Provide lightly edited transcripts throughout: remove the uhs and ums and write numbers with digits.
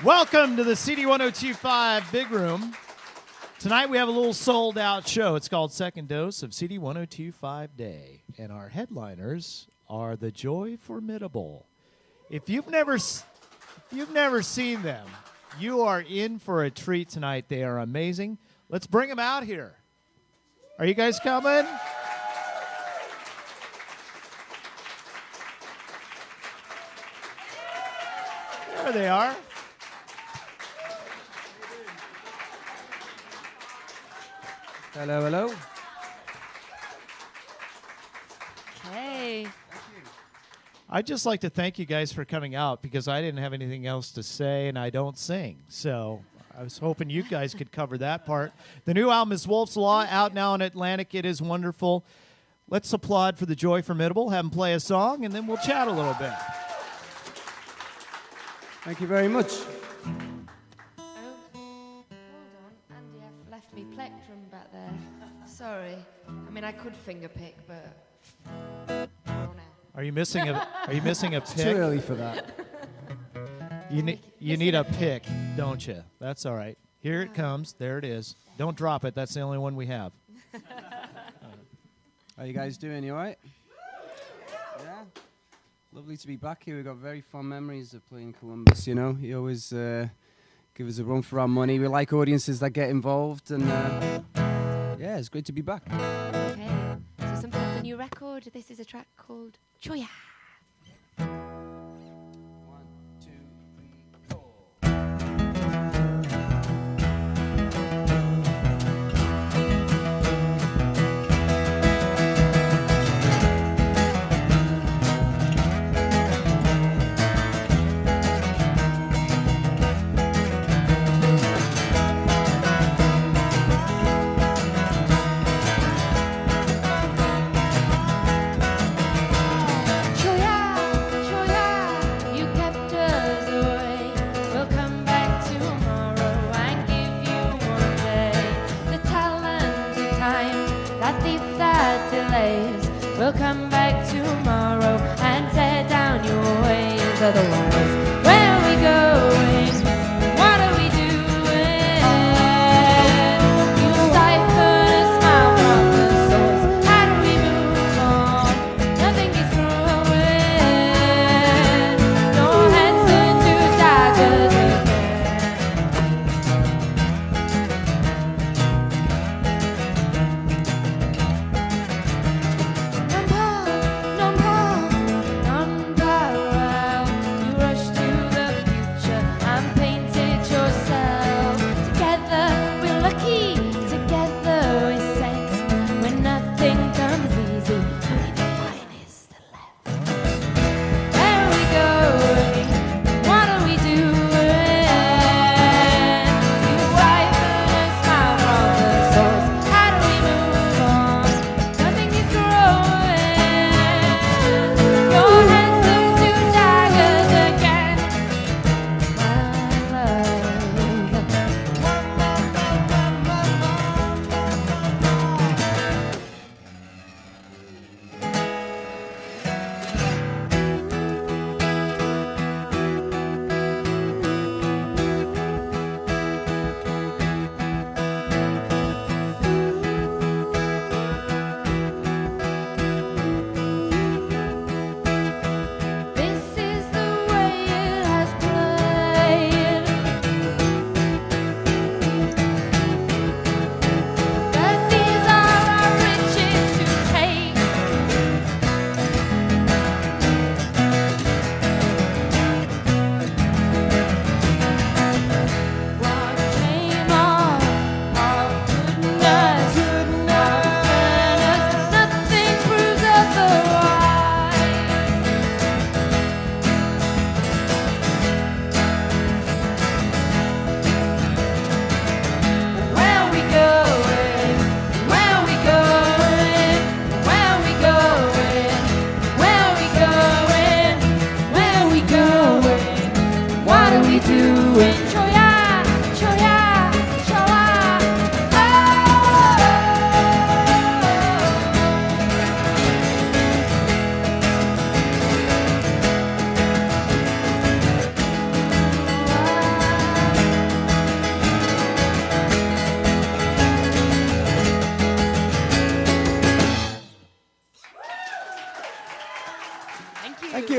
Welcome to the CD102.5 Big Room. Tonight we have a little sold-out show. It's called Second Dose of CD102.5 Day. And our headliners are the Joy Formidable. If you've never seen them, you are in for a treat tonight. They are amazing. Let's bring them out here. Are you guys coming? There they are. Hello, hello. Hey. I'd just like to thank you guys for coming out because I didn't have anything else to say and I don't sing. So I was hoping you guys could cover that part. The new album is Wolf's Law, out now in Atlantic. It is wonderful. Let's applaud for the Joy Formidable, have them play a song, and then we'll chat a little bit. Thank you very much. Oh, hold on. Andy, I've left me plectrum back there. Sorry. I mean, I could finger pick, but... Oh, no. Are you missing a It's too pick? early for that. You need a pick, don't you? That's all right. Here it comes. There it is. Don't drop it. That's the only one we have. How you guys doing? You all right? Yeah? Lovely to be back here. We've got very fond memories of playing Columbus, you know. You always give us a run for our money. We like audiences that get involved, and yeah, it's great to be back. Okay. So something off the new record. This is a track called Cholla. 1, 2, 3, 4. We'll come back tomorrow and tear down your ways. Otherwise, where are we going? What are we doing? You siphon a smile from the source. How do we move on? Nothing is growing. No heads into daggers again. Non-power, you rush to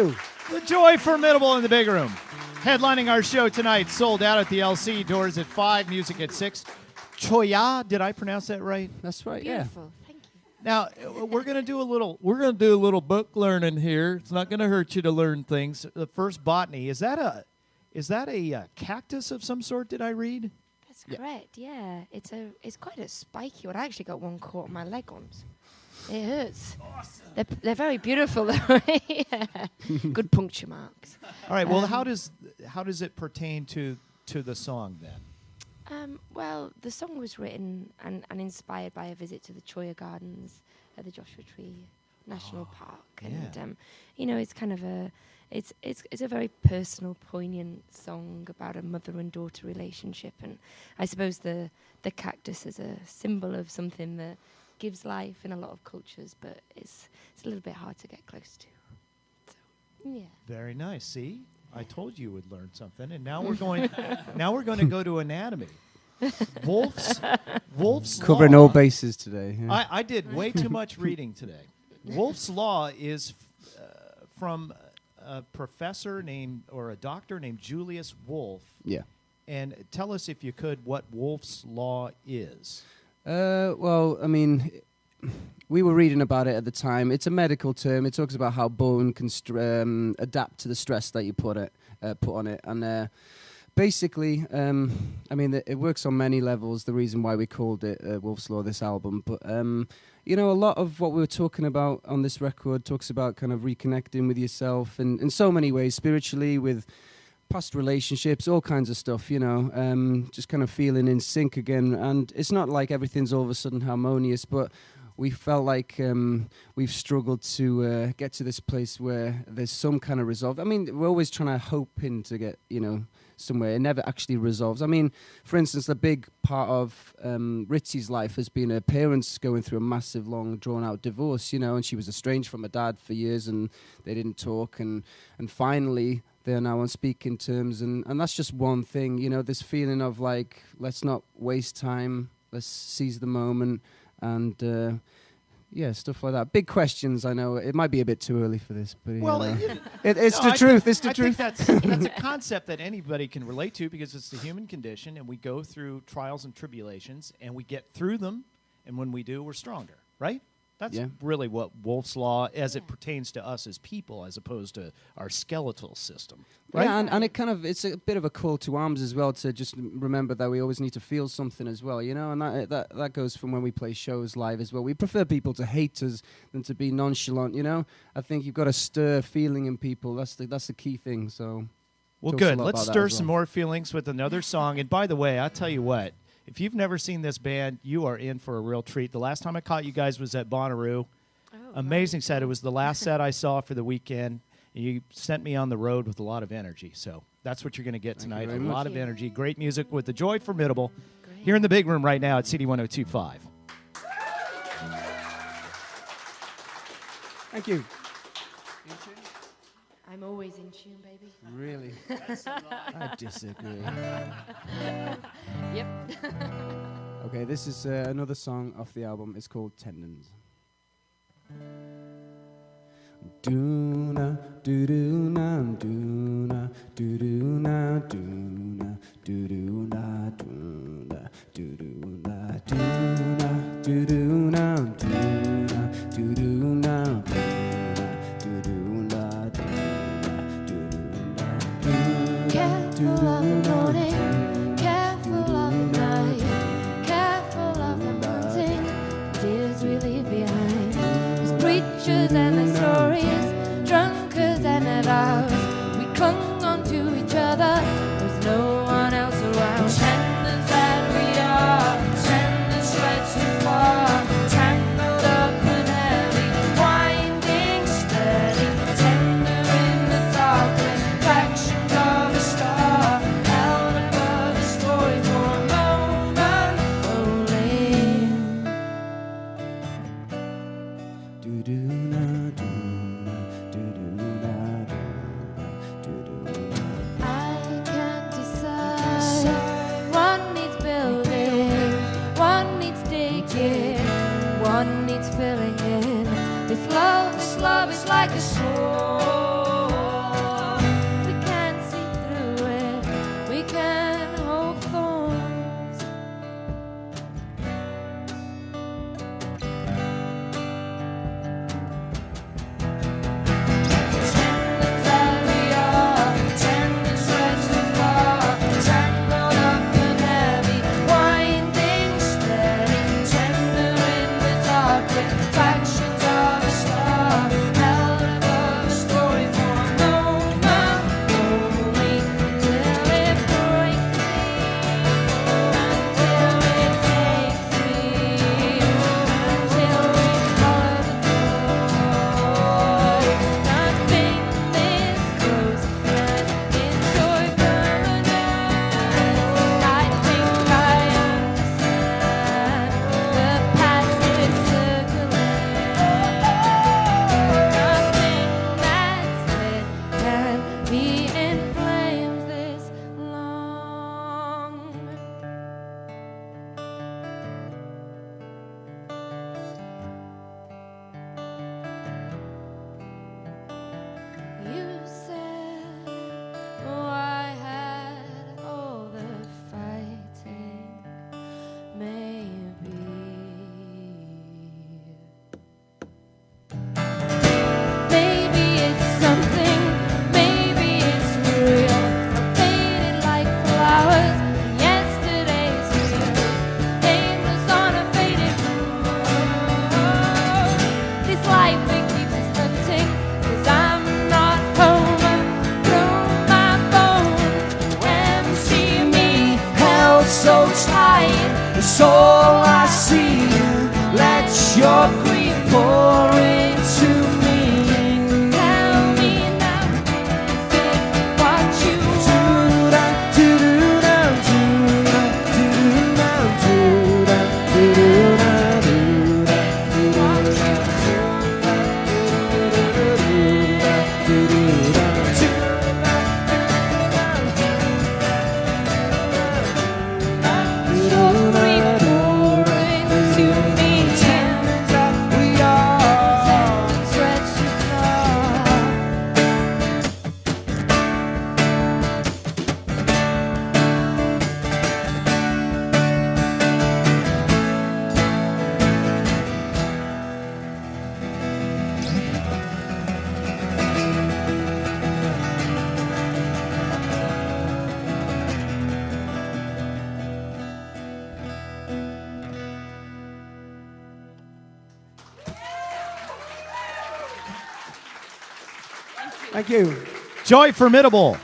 you. The Joy Formidable in the Big Room. Headlining our show tonight, sold out at the LC. Doors at 5, music at 6. Cholla, did I pronounce that right? That's right. Beautiful. Thank you. Now we're gonna do a little book learning here. It's not gonna hurt you to learn things. The first botany is that a cactus of some sort? Did I read? That's correct. Yeah, it's quite a spiky one. I actually got one caught on my leg once. It hurts. Awesome. They're very beautiful though. Yeah. Good puncture marks. All right. Well, how does it pertain to the song then? Well, the song was written and inspired by a visit to the Cholla Gardens at the Joshua Tree National Park, and it's kind of it's a very personal, poignant song about a mother and daughter relationship, and I suppose the cactus is a symbol of something that gives life in a lot of cultures, but it's a little bit hard to get close to. So, yeah. Very nice. See, I told you would learn something, and now we're going to go to anatomy. Wolf's Covering Law. all bases today. Yeah. I did way too much reading today. Wolf's Law is from a professor or a doctor named Julius Wolf. Yeah. And tell us, if you could, what Wolf's Law is. Well, I mean, we were reading about it at the time. It's a medical term. It talks about how bone can adapt to the stress that you put on it, and basically, I mean, it works on many levels. The reason why we called it Wolf's Law, this album, but a lot of what we were talking about on this record talks about kind of reconnecting with yourself, and in so many ways, spiritually, with past relationships, all kinds of stuff, just kind of feeling in sync again. And it's not like everything's all of a sudden harmonious, but we felt like we've struggled to get to this place where there's some kind of resolve. I mean, we're always trying to hoping to get, somewhere. It never actually resolves. I mean, for instance, a big part of Ritzy's life has been her parents going through a massive, long, drawn-out divorce, and she was estranged from her dad for years, and they didn't talk, and finally they're now on speaking terms, and that's just one thing, this feeling of like, let's not waste time, let's seize the moment, and stuff like that. Big questions, I know. It might be a bit too early for this, but it's the truth. It's the truth. I think that's a concept that anybody can relate to, because it's the human condition, and we go through trials and tribulations, and we get through them, and when we do, we're stronger, right? That's really what Wolf's Law, as it pertains to us as people, as opposed to our skeletal system, right? Yeah, and it's a bit of a call to arms as well, to just remember that we always need to feel something as well, and that goes from when we play shows live as well. We prefer people to hate us than to be nonchalant, I think you've got to stir feeling in people. That's the key thing. So, well, good. Let's stir some more feelings with another song. And by the way, I'll tell you what. If you've never seen this band, you are in for a real treat. The last time I caught you guys was at Bonnaroo. Amazing set. It was the last set I saw for the weekend. And you sent me on the road with a lot of energy. So that's what you're going to get tonight. A lot of energy. Great music with the Joy Formidable. Here in the Big Room right now at CD102.5. Thank you. I'm always in tune, baby. Really? I disagree. Yep. Okay, this is another song off the album. It's called Tendons. Do-na, do-do-na, do-na, do-do-na, do-na, do-do-na, do-na, do-do-na, do-na, do-do-na, do-na, do-do-na, Careful of the morning, careful of the night, careful of the mountain, tears we leave behind. There's preachers and their stories, drunkards and their vows. We clung on to each other, there's no one else around. Tendons that we are, tendons stretch too far, tangled up and heavy, winding steady, tender in the dark, reflections of a star. so tired, it's all I see. Let your grief pour into me. Tell me now, is this what you Thank you. Joy Formidable.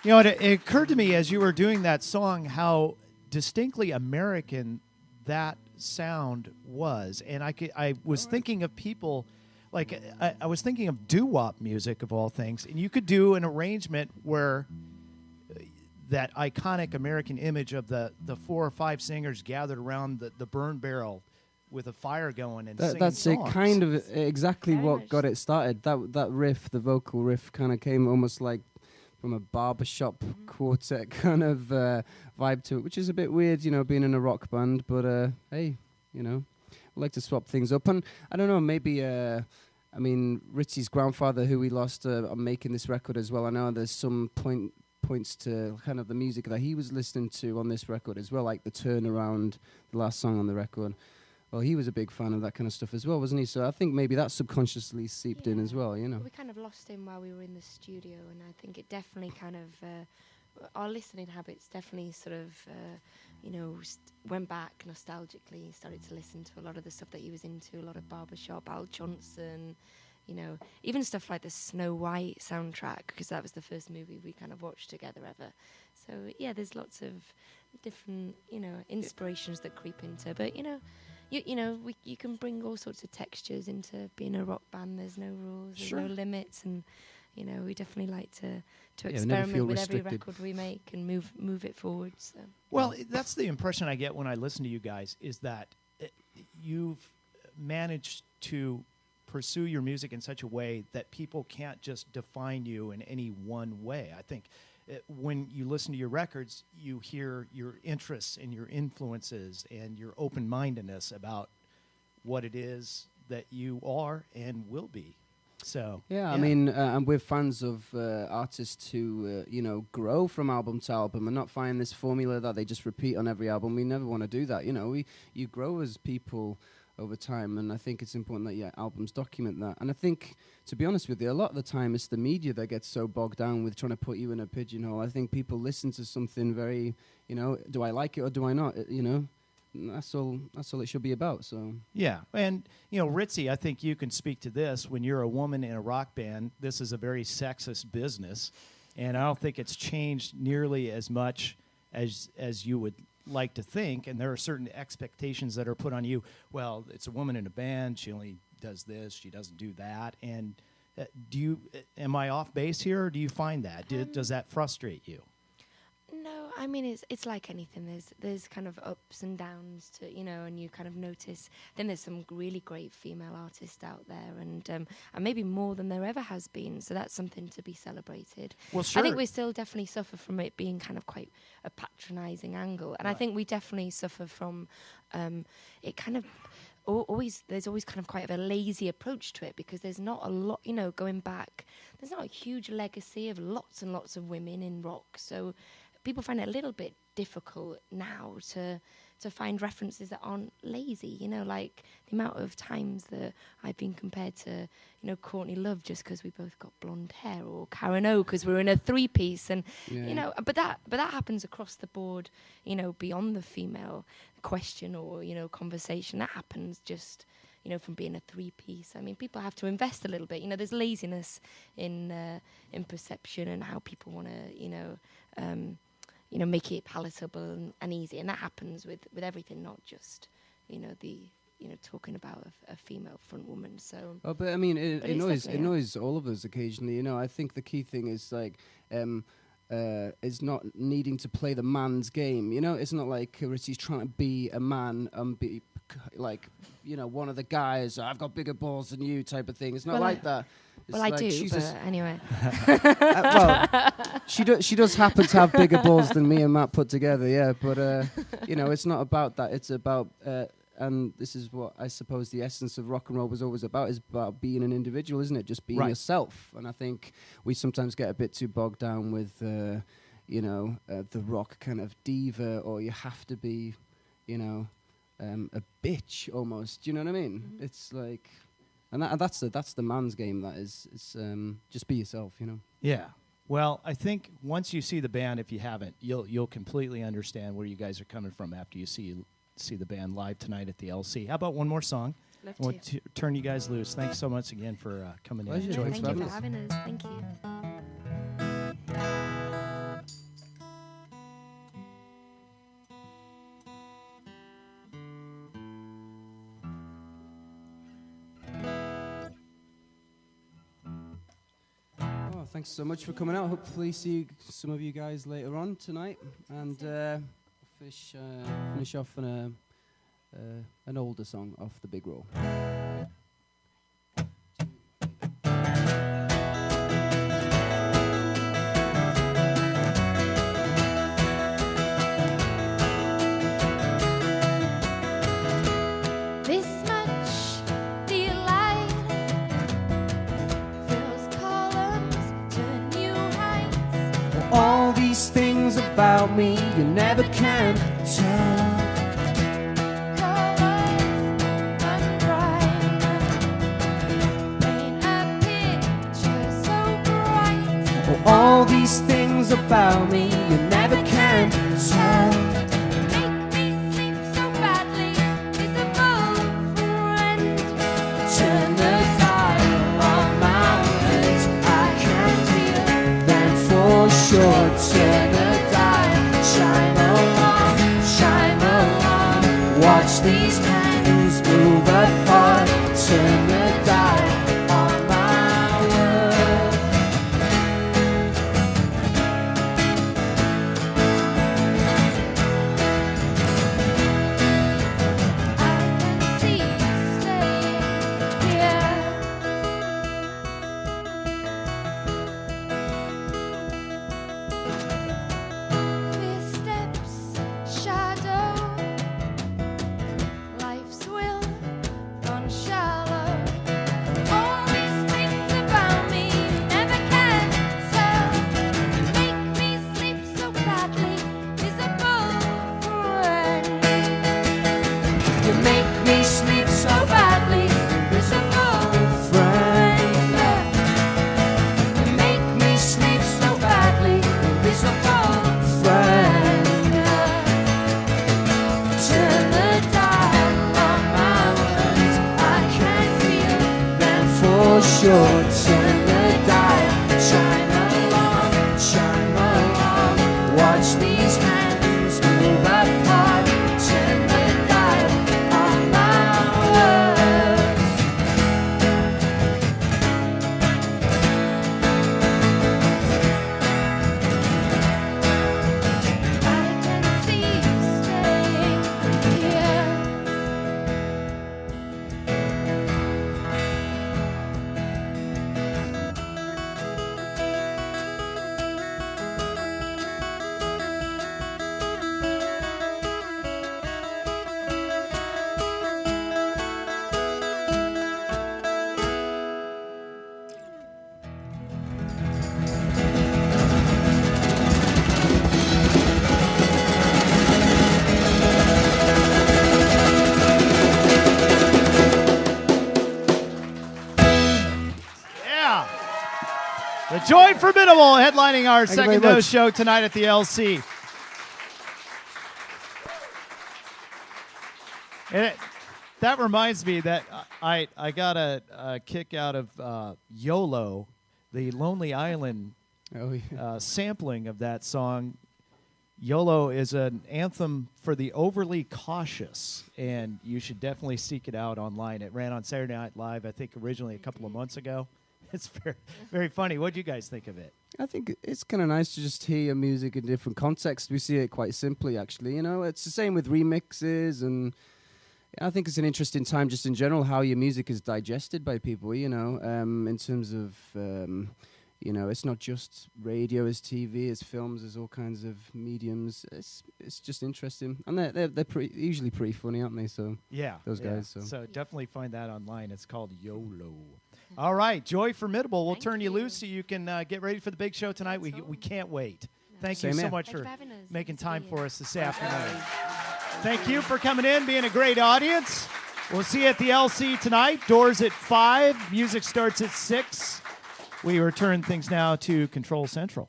You know, it occurred to me as you were doing that song how distinctly American that sound was. And I was thinking of people, like, I was thinking of doo-wop music, of all things. And you could do an arrangement where that iconic American image of the 4 or 5 singers gathered around the burn barrel with a fire going and singing That's songs. it, kind of exactly Very what much. got it started. That riff, the vocal riff, kind of came almost like from a barbershop quartet kind of vibe to it, which is a bit weird, you know, being in a rock band. But hey, you know, we like to swap things up. And I don't know, maybe, I mean, Richie's grandfather, who we lost, on making this record as well. I know there's some points to kind of the music that he was listening to on this record as well, like the turnaround, the last song on the record. Well, he was a big fan of that kind of stuff as well, wasn't he? So I think maybe that subconsciously seeped in as well, you know. We kind of lost him while we were in the studio, and I think it definitely kind of our listening habits definitely sort of you know, went back nostalgically, started to listen to a lot of the stuff that he was into, a lot of barbershop, Al Johnson, you know, even stuff like the Snow White soundtrack, because that was the first movie we kind of watched together ever. So yeah, there's lots of different, you know, inspirations that creep into, but you know, you can bring all sorts of textures into being a rock band. There's no rules, there's no limits, and you know, we definitely like to experiment with every record we make and move it forward. So. Well, that's the impression I get when I listen to you guys, is that you've managed to pursue your music in such a way that people can't just define you in any one way. I think when you listen to your records, you hear your interests and your influences and your open-mindedness about what it is that you are and will be. So I mean, and we're fans of artists who, you know, grow from album to album and not find this formula that they just repeat on every album. We never want to do that. You know, you grow as people over time, and I think it's important that albums document that. And I think, to be honest with you, a lot of the time it's the media that gets so bogged down with trying to put you in a pigeonhole. I think people listen to something very, you know, do I like it or do I not? You know, that's all it should be about. So yeah, and you know, Ritzy, I think you can speak to this. When you're a woman in a rock band, this is a very sexist business, and I don't think it's changed nearly as much as you would like to think. And there are certain expectations that are put on you. Well, it's a woman in a band, she only does this, she doesn't do that. And am I off base here, or do you find that does that frustrate you? No, I mean, it's like anything. There's kind of ups and downs to, you know, and you kind of notice. Then there's some really great female artists out there, and maybe more than there ever has been. So that's something to be celebrated. Well, sure. I think we still definitely suffer from it being kind of quite a patronising angle, and I think we definitely suffer from it kind of. There's always kind of quite a lazy approach to it, because there's not a lot, you know, going back. There's not a huge legacy of lots and lots of women in rock, so people find it a little bit difficult now to find references that aren't lazy, you know, like the amount of times that I've been compared to, you know, Courtney Love just because we both got blonde hair, or Karen O because we're in a 3-piece, and you know, but that happens across the board, you know, beyond the female question or, you know, conversation. That happens just, you know, from being a 3-piece. I mean, people have to invest a little bit. You know, there's laziness in perception and how people want to, you know, make it palatable and easy. And that happens with everything, not just, talking about a female front woman. So. Oh, but I mean, it annoys all of us occasionally. I think the key thing is like, is not needing to play the man's game. It's not like Richie's trying to be a man and be like, one of the guys. I've got bigger balls than you, type of thing. It's not like that. It's I do, but anyway. She does happen to have bigger balls than me and Matt put together, yeah. But it's not about that. It's about, and this is what I suppose the essence of rock and roll was always about, is about being an individual, isn't it? Just being yourself. And I think we sometimes get a bit too bogged down with, the rock kind of diva, or you have to be, a bitch almost. Do you know what I mean? Mm-hmm. It's like. And that's the man's game. That is, just be yourself, Yeah. Well, I think once you see the band, if you haven't, you'll completely understand where you guys are coming from after you see the band live tonight at the LC. How about one more song? Love I want to turn you guys loose. Thanks so much again for coming in. Pleasure. Thank you for having us. Thank you. Thanks so much for coming out. Hopefully see some of you guys later on tonight, and finish off on an older song off the Big Roll. All these things about me you never can tell. All these things about me you never can tell. Make me sleep so badly, visible friend. Turn the dial on my words, I can feel them for sure. Turn the dial, shine along, watch these hands move apart. Turn the dial on my words. Sure, turn the dial, shine along, watch these hands move apart. Turn the dial on my words. I can see you staying here. Yeah. The Joy Formidable headlining our Thank you second very dose much. show tonight at the LC. And that reminds me that I got a kick out of YOLO, the Lonely Island Oh, yeah. sampling of that song. YOLO is an anthem for the overly cautious, and you should definitely seek it out online. It ran on Saturday Night Live, I think, originally a couple of months ago. It's very, very funny. What do you guys think of it? I think it's kind of nice to just hear music in different contexts. We see it quite simply, actually. You know, it's the same with remixes, and I think it's an interesting time just in general how your music is digested by people, you know, in terms of, you know, it's not just radio, it's TV, it's films, there's all kinds of mediums. It's just interesting. And they're usually pretty funny, aren't they? So Yeah. those guys. So definitely find that online. It's called YOLO. All right, Joy Formidable. We'll Thank turn you you. loose so you can get ready for the big show tonight. We can't wait. Thank Same you so here. much Thanks for for having us. making Good to time be for here. us this afternoon. Thank you for coming in, being a great audience. We'll see you at the LC tonight. Doors at 5. Music starts at 6. We return things now to Control Central.